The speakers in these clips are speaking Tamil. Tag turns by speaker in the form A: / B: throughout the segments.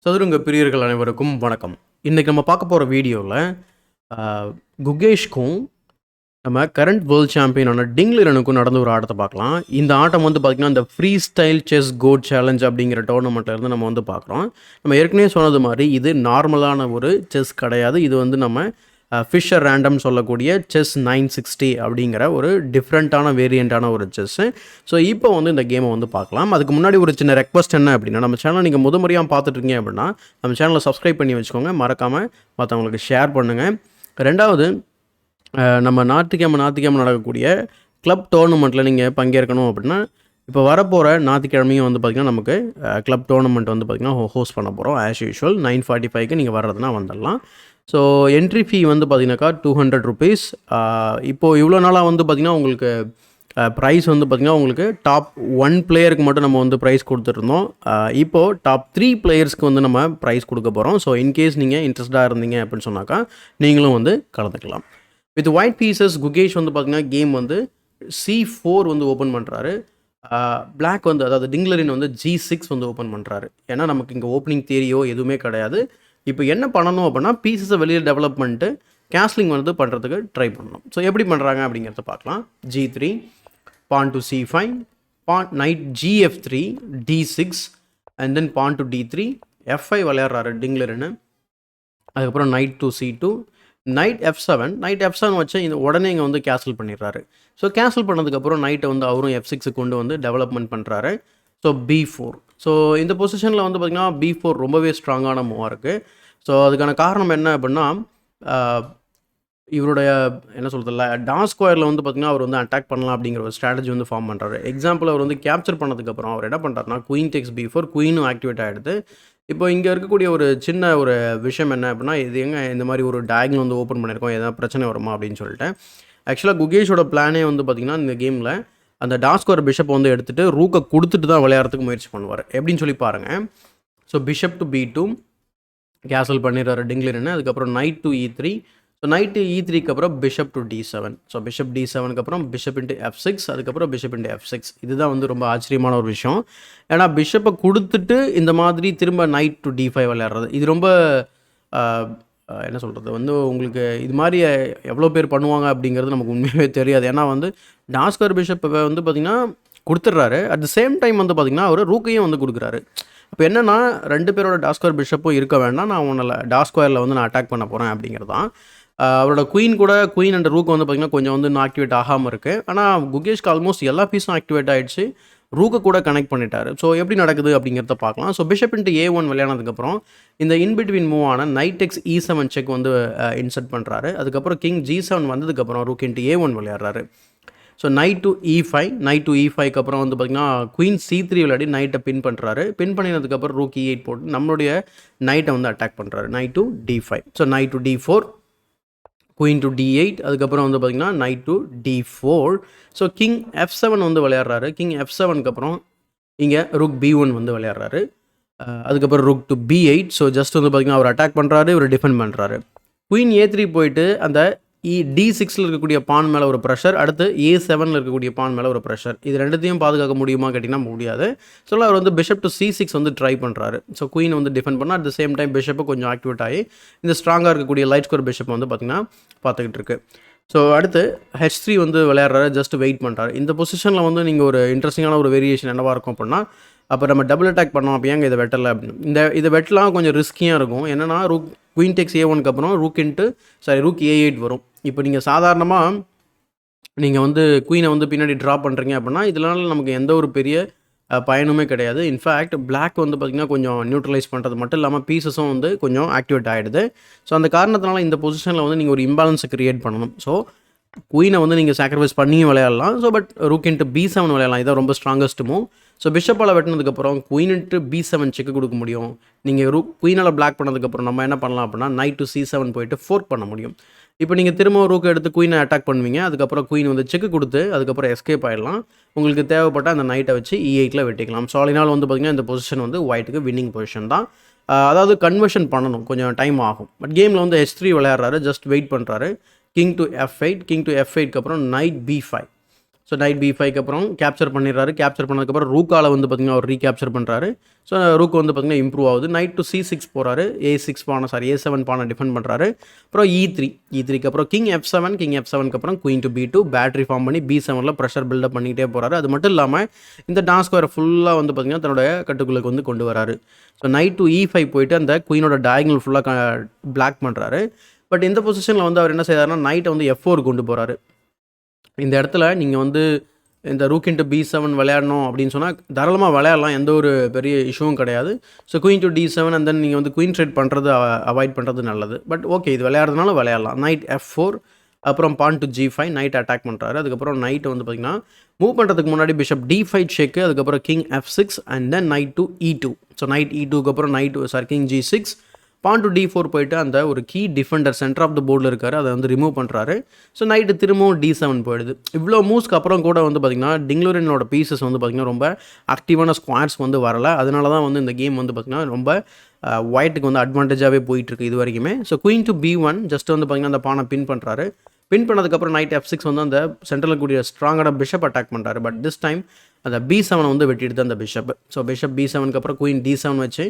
A: சதுரங்க பிரியர்கள் அனைவருக்கும் வணக்கம். இன்றைக்கி நம்ம பார்க்க போகிற வீடியோவில் குகேஷ்க்கும் நம்ம கரண்ட் வேர்ல்ட் சாம்பியனான டிங் லிரனுக்கும் நடந்த ஒரு ஆட்டத்தை பார்க்கலாம். இந்த ஆட்டம் வந்து பார்த்திங்கன்னா இந்த free style chess code challenge அப்படிங்கிற டோர்னமெண்ட்லேருந்து நம்ம வந்து பார்க்குறோம். நம்ம ஏற்கனவே சொன்னது மாதிரி இது நார்மலான ஒரு செஸ் கிடையாது. இது வந்து நம்ம ஃபிஷர் ரேண்டம் சொல்லக்கூடிய செஸ் 960 அப்படிங்கிற ஒரு டிஃப்ரெண்ட்டான வேரியண்ட்டான ஒரு செஸ்ஸு. ஸோ இப்போ வந்து இந்த கேமை வந்து பார்க்கலாம். அதுக்கு முன்னாடி ஒரு சின்ன ரெக்வஸ்ட் என்ன அப்படின்னா, நம்ம சேனல் நீங்கள் முறையாக பார்த்துட்ருக்கீங்க அப்படின்னா நம்ம சேனலை சப்ஸ்கிரைப் பண்ணி வச்சுக்கோங்க. மறக்காமல் மற்றவங்களுக்கு ஷேர் பண்ணுங்கள். ரெண்டாவது, நம்ம ஞாயிற்றுக்கிழமை நடக்கக்கூடிய கிளப் டோர்னமெண்ட்டில் நீங்கள் பங்கேற்கணும் அப்படின்னா இப்போ வரப்போகிற ஞாயிற்றுக்கிழமையும் வந்து பார்த்திங்கன்னா நமக்கு கிளப் டோர்னமெண்ட் வந்து பார்த்திங்கன்னா ஹோஸ்ட் பண்ண போகிறோம். ஆஸ் யூஷுவல் 9:45க்கு நீங்கள் வர்றதுனா வந்துடலாம். ஸோ என்ட்ரி ஃபீ வந்து பார்த்திங்கனாக்கா ₹200. இப்போது இவ்வளோ நாளாக வந்து பார்த்திங்கன்னா உங்களுக்கு ப்ரைஸ் வந்து பார்த்திங்கன்னா உங்களுக்கு டாப் 1 பிளேயருக்கு மட்டும் நம்ம வந்து ப்ரைஸ் கொடுத்துருந்தோம். இப்போது டாப் 3 பிளேயர்ஸ்க்கு வந்து நம்ம ப்ரைஸ் கொடுக்க போகிறோம். ஸோ இன்கேஸ் நீங்கள் இன்ட்ரெஸ்டாக இருந்தீங்க அப்படின்னு சொன்னாக்கா நீங்களும் வந்து கலந்துக்கலாம். வித் ஒயிட் பீசஸ் குகேஷ் வந்து பார்த்திங்கன்னா கேம் வந்து C4 வந்து ஓப்பன் பண்ணுறாரு. பிளாக் வந்து அதாவது டிங் லிரன் வந்து G6 வந்து ஓப்பன் பண்ணுறாரு. ஏன்னா நமக்கு இங்கே ஓப்பனிங் தேரியோ எதுவுமே கிடையாது. இப்போ என்ன பண்ணணும் அப்படின்னா பீசஸை வெளியில் டெவலப் பண்ணிட்டு கேஸ்லிங் வந்து பண்ணுறதுக்கு ட்ரை பண்ணணும். ஸோ எப்படி பண்ணுறாங்க அப்படிங்கிறத பார்க்கலாம். G3, pawn to C5, knight Gf3, D6 and then pawn to D3, F5 விளையாடுறாரு டிங் லிரன். அதுக்கப்புறம் knight to C2, knight F7 வச்சு இந்த உடனே இங்கே வந்து கேன்சல் பண்ணிடுறாரு. ஸோ கேன்சல் பண்ணதுக்கப்புறம் நைட்டை வந்து அவரும் F6 கொண்டு வந்து டெவலப்மெண்ட் பண்ணுறாரு. So B4. ஸோ இந்த பொசிஷனில் வந்து பார்த்திங்கன்னா B4 ரொம்பவே ஸ்ட்ராங்கான மூவாக இருக்குது. ஸோ அதுக்கான காரணம் என்ன அப்படின்னா இவருடைய என்ன சொல்கிறதில்ல டாஸ் ஸ்கொயரில் வந்து பார்த்திங்கன்னா அவர் வந்து அட்டாக் பண்ணலாம் அப்படிங்கிற ஒரு ஸ்ட்ராட்டஜி வந்து ஃபார்ம் பண்ணுறாரு. எக்ஸாம்பிள் அவர் வந்து கேப்சர் பண்ணதுக்கப்புறம் அவர் என்ன பண்ணுறாருனா குயின் டெக்ஸ் B4, குயினும் ஆக்டிவேட் ஆகிடுது. இப்போ இங்கே இருக்கக்கூடிய ஒரு சின்ன ஒரு விஷயம் என்ன அப்படின்னா, இது எங்கே இந்த மாதிரி ஒரு டயகனல் வந்து ஓப்பன் பண்ணியிருக்கோம், எதாவது பிரச்சனை வருமா அப்படின்னு சொல்லிட்டு. ஆக்சுவலாக குகேஷோட பிளானே வந்து பார்த்திங்கன்னா இந்த கேமில் அந்த டாஸ் ஸ்கொயர் பிஷப்பை வந்து எடுத்துகிட்டு ரூக்கை கொடுத்துட்டு தான் விளையாடுறதுக்கு முயற்சி பண்ணுவார். எப்படின்னு சொல்லி பாருங்கள். So bishop to B2 cancel பண்ணிடுறாரு டிங் லிரன். அதுக்கப்புறம் knight to E3. So knight E3க்கு அப்புறம் bishop to D7. So bishop D7க்கு அப்புறம் பிஷப் இன்ட்டு F6, அதுக்கப்புறம் பிஷப் இன்ட்டு F6. இதுதான் வந்து ரொம்ப ஆச்சரியமான ஒரு விஷயம். ஏன்னா பிஷப்பை கொடுத்துட்டு இந்த மாதிரி திரும்ப knight to D5 விளையாடுறது இது ரொம்ப என்ன சொல்கிறது வந்து உங்களுக்கு இது மாதிரி எவ்வளோ பேர் பண்ணுவாங்க அப்படிங்கிறது நமக்கு உண்மையாகவே தெரியாது. ஏன்னா வந்து டாஸ் ஸ்கொயர் பிஷப்பை வந்து பார்த்திங்கன்னா கொடுத்துட்றாரு. அட் த சேம் டைம் வந்து பார்த்திங்கன்னா அவர் ரூக்கையும் வந்து கொடுக்குறாரு. இப்போ என்னென்னா 2 பேரோட டாஸ் ஸ்கொயர் பிஷப்பும் இருக்க வேண்டாம், நான் உன்னை டாஸ் ஸ்கொயரில் வந்து நான் அட்டாக் பண்ண போகிறேன் அப்படிங்கிறது தான். அவரோட குயின் அண்ட் ரூக் வந்து பார்த்திங்கன்னா கொஞ்சம் வந்து ஆக்டிவேட் ஆகாமல் இருக்குது. ஆனால் குகேஷ்க்கு ஆல்மோஸ்ட் எல்லா பீஸும் ஆக்டிவேட் ஆகிடுச்சு. ரூக்கை கூட கனெக்ட் பண்ணிட்டார். ஸோ எப்படி நடக்குது அப்படிங்கிறத பார்க்கலாம். ஸோ பிஷப் இன்ட்டு A1 விளையானதுக்கப்புறம் இந்த இன்பிட்வீன் மூவ் ஆன knight x E7 செக் வந்து இன்சர்ட் பண்ணுறாரு. அதுக்கப்புறம் கிங் G7 வந்ததுக்கப்புறம் ரூக் இன்ட்டு A1 விளையாடுறாரு. ஸோ knight to E5க்கு அப்புறம் வந்து பார்த்திங்கன்னா குயின் C3 விளையாடி நைட்டை பின் பண்ணுறாரு. பின் பண்ணினதுக்கப்புறம் ரூக் E8 போட்டு நம்மளுடைய நைட்டை வந்து அட்டாக் பண்ணுறாரு. knight to D5. So knight to D4, queen to D8, அதுக்கப்புறம் வந்து பார்த்திங்கன்னா knight to D4. So king F7 வந்து விளையாடுறாரு. கிங் F7க்கு அப்புறம் இங்கே ரூக் B1 வந்து விளையாடுறாரு. அதுக்கப்புறம் rook to B8. So just வந்து பார்த்திங்கன்னா அவர் அட்டாக் பண்ணுறாரு, இவர் டிஃபெண்ட் பண்ணுறாரு. குயின் A3 போயிட்டு அந்த D6ல் இருக்கக்கூடிய பான் மேலே ஒரு ப்ரெஷர், அடுத்து A7ல் இருக்கக்கூடிய பான் மேலே ஒரு ப்ரெஷர். இது ரெண்டுத்தையும் பாதுகாக்க முடியுமா கேட்டிங்கன்னா முடியாது. ஸோ அவர் வந்து பிஷப் டு C6 வந்து ட்ரை பண்ணுறாரு. ஸோ குயின் வந்து டிஃபெண்ட் பண்ணால் அட் த சேம் டைம் பிஷப்பை கொஞ்சம் ஆக்டிவேட் ஆகி இந்த ஸ்ட்ராங்காக இருக்கக்கூடிய லைட் ஸ்கொயர் பிஷப் வந்து பார்த்திங்கன்னா பார்த்துக்கிட்டு இருக்கு. ஸோ அடுத்து H3 வந்து விளையாடுறாரு, ஜஸ்ட் வெயிட் பண்ணுறாரு. இந்த பொசிஷனில் வந்து நீங்கள் ஒரு இன்ட்ரெஸ்டிங்கான ஒரு வேரியேஷன் என்னவாக இருக்கும் அப்படின்னா, அப்போ நம்ம டபுள் அட்டாக் பண்ணோம், அப்போ ஏங்க இதை வெட்டலை அப்படின்னு. இதை வெட்டலாம் கொஞ்சம் ரிஸ்கியாக இருக்கும். என்னென்னா குயின் டெக்ஸ் A1க்கு அப்புறம் ரூக் A8 வரும். இப்போ நீங்கள் சாதாரணமாக நீங்கள் வந்து குயினை வந்து பின்னாடி ட்ரா பண்ணுறீங்க அப்படின்னா இதனால நமக்கு எந்த ஒரு பெரிய பயனுமே கிடையாது. இன்ஃபேக்ட் பிளாக் வந்து பார்த்திங்கன்னா கொஞ்சம் நியூட்ரலைஸ் பண்ணுறது மட்டும் இல்லாமல் பீசஸும் வந்து கொஞ்சம் ஆக்டிவேட் ஆகிடுது. ஸோ அந்த காரணத்தினால இந்த பொசிஷனில் வந்து நீங்கள் ஒரு இம்பேலன்ஸை க்ரியேட் பண்ணணும். ஸோ குயினை வந்து நீங்கள் சாக்ரிஃபைஸ் பண்ணியும் விளையாடலாம். So but rook into B7 விளையாடலாம். இதான் ரொம்ப ஸ்ட்ராங்கஸ்ட் மூவ். ஸோ பிஷப்பால் வெட்டினதுக்கப்புறம் குயின் இன்ட்டு B7 செக்கு கொடுக்க முடியும். நீங்கள் குயினால் பிளாக் பண்ணதுக்கப்புறம் நம்ம என்ன பண்ணலாம் அப்படின்னா knight to C7 போயிட்டு ஃபோர்க் பண்ண முடியும். இப்போ நீங்கள் திரும்ப ரூக்கை எடுத்து குயினை அட்டாக் பண்ணுவீங்க. அதுக்கப்புறம் குயின் வந்து செக்கு கொடுத்து அதுக்கப்புறம் எஸ்கேப் ஆகிடலாம். உங்களுக்கு தேவைப்பட்ட அந்த நைட்டை வச்சு E8ல் வெட்டிக்கலாம். ஸோ ஆலினால் வந்து பார்த்திங்கன்னா இந்த பொசிஷன் வந்து ஒயிட்டுக்கு வின்னிங் பொசிஷன் தான். அதாவது கன்வர்ஷன் பண்ணணும், கொஞ்சம் டைம் ஆகும். பட் கேமில் வந்து H3 விளையாடுறாரு, ஜஸ்ட் வெயிட் பண்ணுறாரு. கிங் டு F8க்கு அப்புறம் knight B5. ஸோ நைட் B5க்கு அப்புறம் கேப்சர் பண்ணிடுறாரு. கேப்சர் பண்ணதுக்கப்புறம் ரூக்கால வந்து பார்த்தீங்கன்னா அவர் ரீகேப்சர் பண்ணுறாரு. ஸோ ரூக் வந்து பார்த்தீங்கன்னா இம்ப்ரூவ் ஆகுது. நைட் டு C6 போகிறாரு. A7 பானை டிஃபெண்ட் பண்ணுறாரு. அப்புறம் E3க்கு அப்புறம் கிங் F7க்கு அப்புறம் queen to B2 battery form பண்ணி B7ல் ப்ரெஷர் பில்டப் பண்ணிக்கிட்டே போகிறாரு. அது மட்டும் இல்லாமல் இந்த டான் ஸ்கொயரை ஃபுல்லாக வந்து பார்த்தீங்கன்னா தன்னோட கட்டுக்குள்ளுக்கு வந்து கொண்டு வராரு. ஸோ நைட் டு E5 போயிட்டு அந்த குயினோட டயகனல் ஃபுல்லாக பிளாக் பண்ணுறாரு. பட் இந்த பொசிஷனில் வந்து அவர் என்ன செய்கிறாருன்னா நைட்டை வந்து F4 கொண்டு போகிறாரு. இந்த இடத்துல நீங்கள் வந்து இந்த ரூக் இன்ட்டு B7 விளையாடணும் அப்படின்னு சொன்னால் தாராளமாக விளையாடலாம், எந்த ஒரு பெரிய இஷ்யூவும் கிடையாது. So queen to D7 and then நீங்கள் வந்து குயின் ட்ரேட் பண்ணுறது அவாய்ட் பண்ணுறது நல்லது. பட் ஓகே, இது விளையாடுறதுனால விளையாடலாம். நைட் F4 அப்புறம் பான் டு G5 நைட் அட்டாக் பண்ணுறாரு. அதுக்கப்புறம் நைட் வந்து பார்த்திங்கன்னா மூவ் பண்ணுறதுக்கு முன்னாடி பிஷப் D5 செக்கு, அதுக்கப்புறம் king F6 and then knight to E2. So knight E2க்கு அப்புறம் king G6 pawn to D4 போயிட்டு அந்த ஒரு key defender centre of the போர்டில் இருக்கார், அதை வந்து ரிமூவ் பண்ணுறாரு. ஸோ நைட்டு திரும்பவும் D7 போயிடுது. இவ்வளோ மூவ்ஸ்க்கு அப்புறம் கூட வந்து பார்த்திங்கன்னா டிங்லூரியனோட பீசஸ் வந்து பார்த்திங்கன்னா ரொம்ப ஆக்டிவான ஸ்குவாட்ஸ் வந்து வரலை. அதனால தான் வந்து இந்த கேம் வந்து பார்த்திங்கன்னா ரொம்ப ஒயிட்டுக்கு வந்து அட்வான்டேஜாகவே போயிட்டுருக்கு இது வரைக்குமே. So queen to B1 just வந்து பார்த்திங்கன்னா அந்த பானை பின் பண்ணுறாரு. பின் பண்ணதுக்கப்புறம் நைட் F6 வந்து அந்த சென்டரில் கூடிய ஸ்ட்ராங்கான பிஷப் அட்டாக் பண்ணுறாரு. பட் திஸ் டைம் அந்த B7 வந்து வெட்டிடுது அந்த பிஷப். ஸோ பிஷப் B7க்கு அப்புறம் குயின் D7 வச்சு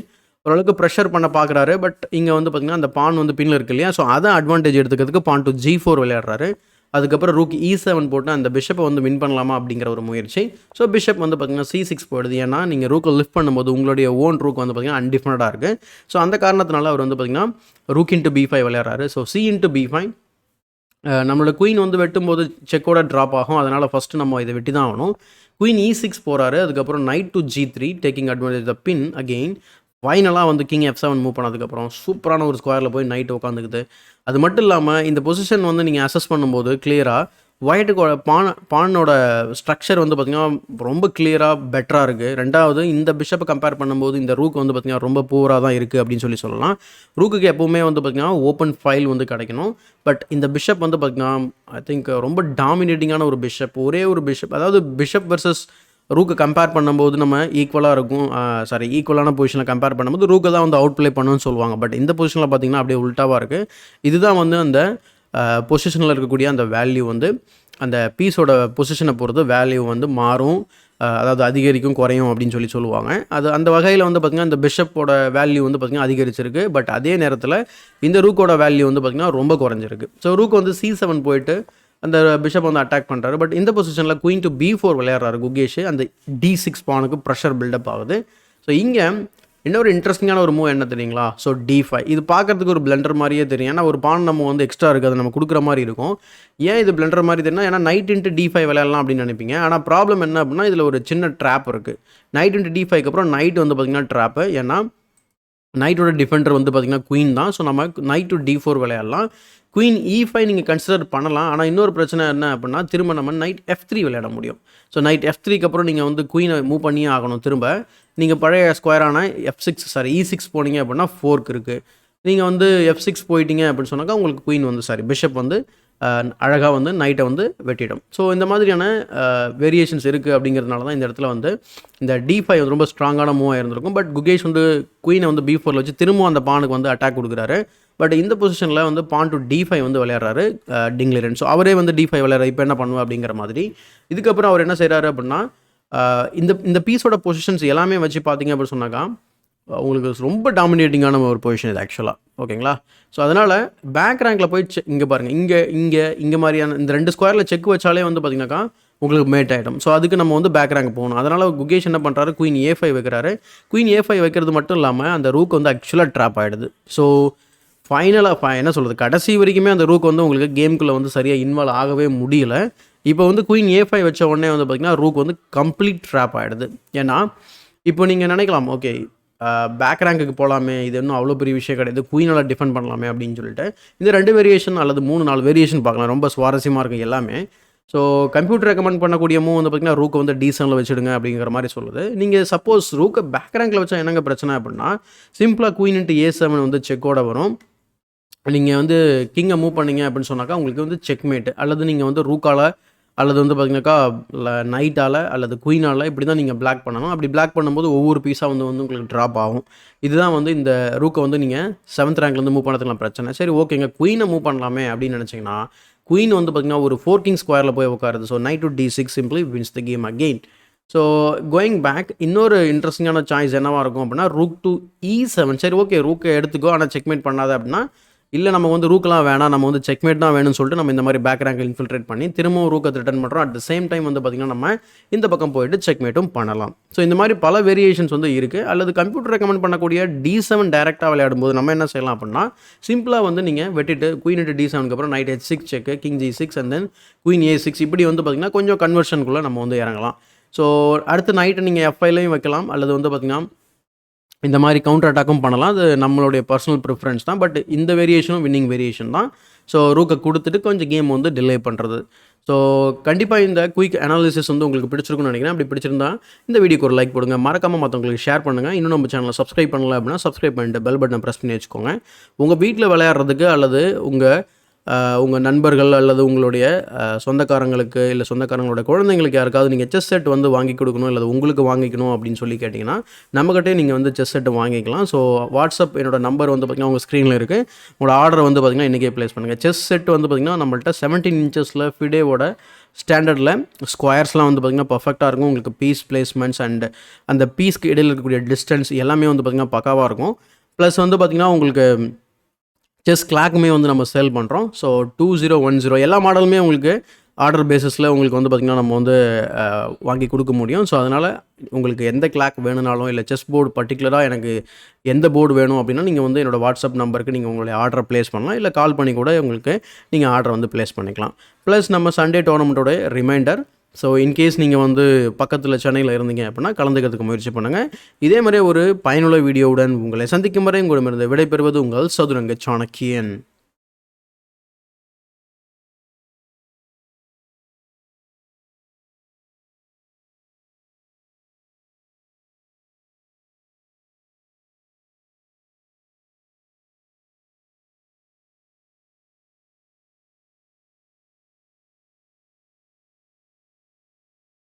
A: ஓரளவுக்கு ப்ரெஷர் பண்ண பார்க்குறாரு. பட் இங்கே வந்து பார்த்திங்கன்னா அந்த பான் வந்து பின்னில் இருக்கு இல்லையா, ஸோ அதை அட்வான்டேஜ் எடுத்துக்கிறதுக்கு பான் டு G4 விளையாடுறாரு. அதுக்கப்புறம் ரூக் E7 போட்டு அந்த பிஷப்பை வந்து வின் பண்ணலாமா அப்படிங்கிற ஒரு முயற்சி. ஸோ பிஷப் வந்து பார்த்திங்கன்னா C6 போயிடுது. ஏன்னா நீங்கள் ரூக்கை லிஃப்ட் பண்ணும்போது உங்களுடைய ஓன் ரூக் வந்து பார்த்திங்கன்னா அன்டிஃபெண்டடாக இருக்குது. ஸோ அந்த காரணத்தினால அவர் வந்து பார்த்திங்கன்னா ரூக் இன்ட்டு B5 விளையாடுறாரு. ஸோ C இன்ட்டு B5 நம்மளோட குயின் வந்து வெட்டும்போது செக்கோட ட்ராப் ஆகும். அதனால் ஃபஸ்ட்டு நம்ம இதை வெட்டி தான் ஆகணும். குயின் E6 போகிறாரு. அதுக்கப்புறம் knight to G3 taking advantage the pin again. ஃபைனலாக வந்து கிங் F7 மூவ் பண்ணதுக்கப்புறம் சூப்பரான ஒரு ஸ்கொயரில் போய் நைட்டு உட்காந்துக்குது. அது மட்டும் இல்லாமல் இந்த பொசிஷன் வந்து நீங்கள் அசஸ் பண்ணும்போது கிளியராக ஒயிட்டுக்கோட பானோட ஸ்ட்ரக்சர் வந்து பார்த்திங்கன்னா ரொம்ப கிளியராக பெட்டராக இருக்குது. ரெண்டாவது இந்த பிஷப்பை கம்பேர் பண்ணும்போது இந்த ரூக் வந்து பார்த்திங்கன்னா ரொம்ப பூராக தான் இருக்குது அப்படின்னு சொல்லலாம். ரூக்குக்கு எப்போவுமே வந்து பார்த்திங்கன்னா ஓப்பன் ஃபைல் வந்து கிடைக்கணும். பட் இந்த பிஷப் வந்து பார்த்திங்கன்னா ஐ திங்க் ரொம்ப டாமினேட்டிங்கான ஒரு பிஷப். ஒரே ஒரு பிஷப், அதாவது பிஷப் வர்சஸ் ரூக்கை கம்பேர் பண்ணும்போது நம்ம ஈக்குவலாக இருக்கும். ஈக்குவலான பொசிஷனில் கம்பேர் பண்ணும்போது ரூக்கை தான் வந்து அவுட் ப்ளே பண்ணணும்னு சொல்லுவாங்க. பட் இந்த பொசிஷனில் பார்த்திங்கன்னா அப்படியே உல்ட்டாவாக இருக்குது. இதுதான் வந்து அந்த பொசிஷனில் இருக்கக்கூடிய அந்த வேல்யூ வந்து அந்த பீஸோட பொசிஷனை பொறுத்து வேல்யூ வந்து மாறும், அதாவது அதிகரிக்கும் குறையும் அப்படின்னு சொல்லுவாங்க. அது அந்த வகையில் வந்து பார்த்திங்கன்னா இந்த பிஷப்போட வேல்யூ வந்து பார்த்திங்கன்னா அதிகரிச்சிருக்கு. பட் அதே நேரத்தில் இந்த ரூக்கோட வேல்யூ வந்து பார்த்திங்கன்னா ரொம்ப குறைஞ்சிருக்கு. ஸோ ரூக் வந்து C7 போயிட்டு அந்த பிஷப் வந்து அட்டாக் பண்ணுறாரு. பட் இந்த பொசிஷனில் குயின் டு B4 விளையாடுறாரு குகேஷ். அந்த D6 பானுக்கு ப்ரெஷர் பில்டப் ஆகுது. ஸோ இங்கே இன்னொரு இன்ட்ரெஸ்டிங்கான ஒரு மூவ் என்ன தெரியுங்களா? ஸோ D5 இது பார்க்குறதுக்கு ஒரு பிளண்டர் மாதிரியே தெரியும். ஏன்னா ஒரு பான் நம்ம வந்து எக்ஸ்ட்ரா இருக்குது, அதை நம்ம கொடுக்குற மாதிரி இருக்கும். ஏன் இது பிளண்டர் மாதிரி தெரியும்? ஏன்னா நைட் இன்ட்டு D5 விளையாடலாம் அப்படின்னு நினைப்பீங்க. ஆனால் ப்ராப்ளம் என்ன அப்படின்னா இதில் ஒரு சின்ன ட்ராப் இருக்குது. நைட் இன்ட்டு D5க்கு அப்புறம் நைட் வந்து பார்த்திங்கன்னா ட்ராப்பு. ஏன்னா நைட்டோட டிஃபெண்டர் வந்து பார்த்திங்கன்னா குயின் தான். ஸோ நம்ம நைட் டு D4 விளையாடலாம். குயின் E5 நீங்கள் கன்சிடர் பண்ணலாம். ஆனால் இன்னொரு பிரச்சனை என்ன அப்படின்னா திரும்ப நம்ம நைட் F3 விளையாட முடியும். ஸோ நைட் F3க்கு அப்புறம் நீங்கள் வந்து குயினை மூவ் பண்ணியே ஆகணும். திரும்ப நீங்கள் பழைய ஸ்கொயரான E6 போனீங்க அப்படின்னா ஃபோர்க் இருக்குது. நீங்கள் வந்து F6 போயிட்டீங்க அப்படின்னு சொன்னாக்கா உங்களுக்கு குயின் வந்து பிஷப் வந்து அழகாக வந்து நைட்டை வந்து வெட்டிடும். ஸோ இந்த மாதிரியான வேரியேஷன்ஸ் இருக்குது. அப்படிங்கிறதுனால தான் இந்த இடத்துல வந்து இந்த D5 வந்து ரொம்ப ஸ்ட்ராங்கான மூவாக இருந்திருக்கும். பட் குகேஷ் வந்து குயினை வந்து B4 வச்சு திரும்பவும் அந்த பானுக்கு வந்து அட்டாக் கொடுக்குறாரு. பட் இந்த பொசிஷனில் வந்து பான் டு D5 வந்து விளையாடுறாரு டிங்லரன். ஸோ அவரே வந்து D5 விளையாடுறாரு. இப்போ என்ன பண்ணுவேன் அப்படிங்கிற மாதிரி. இதுக்கப்புறம் அவர் என்ன செய்கிறாரு அப்படின்னா இந்த பீஸோட பொசிஷன்ஸ் எல்லாமே வச்சு பார்த்தீங்க அப்படின்னு சொன்னாக்கா உங்களுக்கு ரொம்ப டாமினேட்டிங்கான ஒரு பொசிஷன் இது ஆக்சுவலாக. ஓகேங்களா? ஸோ அதனால் பேக் ரேங்கில் போய் இங்கே பாருங்கள், இங்கே மாதிரியான இந்த 2 ஸ்கொயரில் செக் வச்சாலே வந்து பார்த்திங்கனாக்கா உங்களுக்கு மேட் ஆகிடும். ஸோ அதுக்கு நம்ம வந்து பேக் ரேங்க் போகணும். அதனால் குகேஷ் என்ன பண்ணுறாரு, குயின் A5 வைக்கிறாரு. குயின் A5 வைக்கிறது மட்டும் இல்லாமல் அந்த ரூக் வந்து ஆக்சுவலாக ட்ராப் ஆகிடுது. ஸோ ஃபைனலாக என்ன சொல்கிறது, கடைசி வரைக்குமே அந்த ரூக் வந்து உங்களுக்கு கேமுக்குள்ளே வந்து சரியாக இன்வால்வ் ஆகவே முடியல. இப்போ வந்து குயின் A5 வச்ச உடனே வந்து பார்த்திங்கன்னா ரூக் வந்து கம்ப்ளீட் ட்ராப் ஆகிடுது. ஏன்னா இப்போ நீங்கள் நினைக்கலாம், ஓகே பேக் ரேங்க்குக்கு போகலாமே, இது இன்னும் அவ்வளோ பெரிய விஷயம் கிடையாது, குயினால் டிஃபெண்ட் பண்ணலாமே அப்படின்னு சொல்லிட்டு இந்த 2 வேரியேஷன் அல்லது 3-4 வேரியேஷன் பார்க்கலாம். ரொம்ப சுவாரஸ்யமாக இருக்கும் எல்லாமே. ஸோ கம்ப்யூட்டர் ரெக்கமெண்ட் பண்ணக்கூடிய மூவ் வந்து பார்த்திங்கன்னா ரூக்கை வந்து D7 வச்சுடுங்க அப்படிங்கிற மாதிரி சொல்லுது. நீங்கள் சப்போஸ் ரூக்கை பேக் ரேங்கில் வச்சா என்னங்க பிரச்சனை அப்படின்னா சிம்பிளாக குயின் இன்ட்டு A7 வந்து செக்கோட வரும். நீங்கள் வந்து கிங்கை மூவ் பண்ணிங்க அப்படின்னு சொன்னாக்கா உங்களுக்கு வந்து செக்மேட்டு, அல்லது நீங்கள் வந்து ரூக்கால் அல்லது வந்து பார்த்திங்கனாக்கா நைட்டால் அல்லது குயினால் இப்படி தான் நீங்கள் பிளாக் பண்ணணும். அப்படி பிளாக் பண்ணும்போது ஒவ்வொரு பீஸாக வந்து உங்களுக்கு ட்ராப் ஆகும். இதுதான் வந்து இந்த ரூக்கை வந்து நீங்கள் 7th ரேங்க்லேருந்து மூவ் பண்ணுறதுலாம் பிரச்சனை. சரி ஓகேங்க, குயினை மூவ் பண்ணலாமே அப்படின்னு நினச்சிங்கன்னா குயின் வந்து பார்த்திங்கன்னா ஒரு 4 கிங் ஸ்கொயரில் போய் உட்காருது. So knight to D6 simply wins the game again. So going back இன்னொரு இன்ட்ரெஸ்டிங்கான சாய்ஸ் என்னவாக இருக்கும் அப்படின்னா ரூக் டு E7. சரி ஓகே, ரூக்கை எடுத்துக்கோ, ஆனால் செக்மேட் பண்ணாத அப்படின்னா, இல்லை நம்ம வந்து ரூக்கெலாம் வேணாம், நம்ம வந்து செக்மேட் தான் வேணும்னு சொல்லிட்டு நம்ம இந்த மாதிரி பேக் ரேங்கில் இன்ஃபில்ட்ரேட் பண்ணி திரும்பவும் ரூக்கை ரிட்டர்ன் பண்ணுறோம். அட் த சேம் டைம் வந்து பார்த்திங்கன்னா நம்ம இந்த பக்கம் போயிட்டு செக்மேட்டும் பண்ணலாம். ஸோ இந்த மாதிரி பல வேரியேஷன்ஸ் வந்து இருக்குது. அல்லது கம்ப்யூட்டர் ரெக்கமெண்ட் பண்ணக்கூடிய D7 டேரெக்டாக விளையாடும்போது நம்ம என்ன செய்யலாம் அப்படின்னா, சிம்பிளாக வந்து நீங்கள் வெட்டிட்டு குயின் இன்ட்டு D7க்கு அப்புறம் knight H6 check, king G6 and then queen A6 இப்படி வந்து பார்த்திங்கன்னா கொஞ்சம் கன்வர்ஷனுக்குள்ளே நம்ம வந்து இறங்கலாம். ஸோ அடுத்த நைட்டு நீங்கள் F5லையும் வைக்கலாம், அல்லது வந்து பார்த்திங்கன்னா இந்த மாதிரி கவுண்டர் அட்டாக்கும் பண்ணலாம். அது நம்மளுடைய பர்சனல் ப்ரிஃபரன்ஸ் தான். பட் இந்த வேரியேஷனும் வின்னிங் வேரியேஷன் தான். ஸோ ரூக்கை கொடுத்துட்டு கொஞ்சம் கேம் வந்து டிலே பண்ணுறது. ஸோ கண்டிப்பாக இந்த குயிக் அனாலிசிஸ் வந்து உங்களுக்கு பிடிச்சிருக்குன்னு நினைக்கிறேன். அப்படி பிடிச்சிருந்தா இந்த வீடியோக்கு ஒரு லைக் போடுங்க, மறக்காமல் மற்றவங்களுக்கு ஷேர் பண்ணுங்கள். இன்னும் நம்ம சேனலை சப்ஸ்கிரைப் பண்ணல அப்படின்னா சப்ஸ்கிரைப் பண்ணிட்டு பெல் பட்டனை ப்ரெஸ் பண்ணி வச்சுக்கோங்க. உங்கள் வீட்டில் விளையாடுறதுக்கு அல்லது உங்கள் நண்பர்கள் அல்லது உங்களுடைய சொந்தக்காரங்களுக்கு இல்லை சொந்தக்காரங்களோட குழந்தைங்களுக்கு யாருக்காவது நீங்கள் செஸ் செட் வந்து வாங்கி கொடுக்கணும், இல்லை உங்களுக்கு வாங்கிக்கணும் அப்படின்னு சொல்லி கேட்டிங்கன்னா நம்மகிட்டே நீங்கள் வந்து செஸ் செட்டு வாங்கிக்கலாம். ஸோ வாட்ஸ்அப் என்னோட நம்பர் வந்து பார்த்திங்கன்னா உங்கள் ஸ்க்ரீனில் இருக்குது. உங்களோட ஆர்டரை வந்து பார்த்திங்கன்னா இன்றைக்கே ப்ளேஸ் பண்ணுங்கள். செஸ் செட் வந்து பார்த்திங்கன்னா நம்மள்ட்ட 17 இன்ச்சஸில் ஃபிடேவோட ஸ்டாண்டர்டில் ஸ்கொயர்ஸ்லாம் வந்து பார்த்திங்கன்னா பர்ஃபெக்டாக இருக்கும். உங்களுக்கு பீஸ் பிளேஸ்மெண்ட்ஸ் அண்ட் அந்த பீஸ்க்கு இடையில் இருக்கக்கூடிய டிஸ்டன்ஸ் எல்லாமே வந்து பார்த்திங்கன்னா பக்காவாக இருக்கும். ப்ளஸ் வந்து பார்த்திங்கன்னா உங்களுக்கு செஸ் கிளாக்குமே வந்து நம்ம சேல் பண்ணுறோம். ஸோ 2010 எல்லா மாடலுமே உங்களுக்கு ஆர்டர் பேசிஸில் உங்களுக்கு வந்து பார்த்திங்கன்னா நம்ம வந்து வாங்கி கொடுக்க முடியும். ஸோ அதனால் உங்களுக்கு எந்த கிளாக் வேணுனாலும் இல்லை செஸ் போர்டு பர்டிகுலராக எனக்கு எந்த போர்டு வேணும் அப்படின்னா நீங்கள் வந்து என்னோடய வாட்ஸ்அப் நம்பருக்கு நீங்கள் உங்களுடைய ஆர்டரை ப்ளேஸ் பண்ணலாம், இல்லை கால் பண்ணி கூட உங்களுக்கு நீங்கள் ஆர்டரை வந்து ப்ளேஸ் பண்ணிக்கலாம். ப்ளஸ் நம்ம சண்டே டோர்னமெண்ட்டோட ரிமைண்டர். ஸோ இன்கேஸ் நீங்கள் வந்து பக்கத்தில் சென்னையில் இருந்தீங்க அப்படின்னா கலந்துக்கிறதுக்கு முயற்சி பண்ணுங்கள். இதே மாதிரி ஒரு பயனுள்ள வீடியோவுடன் உங்களை சந்திக்கும் வரை உங்களிடமிருந்து விடைபெறுவது உங்கள் சதுரங்க சாணக்கியன்.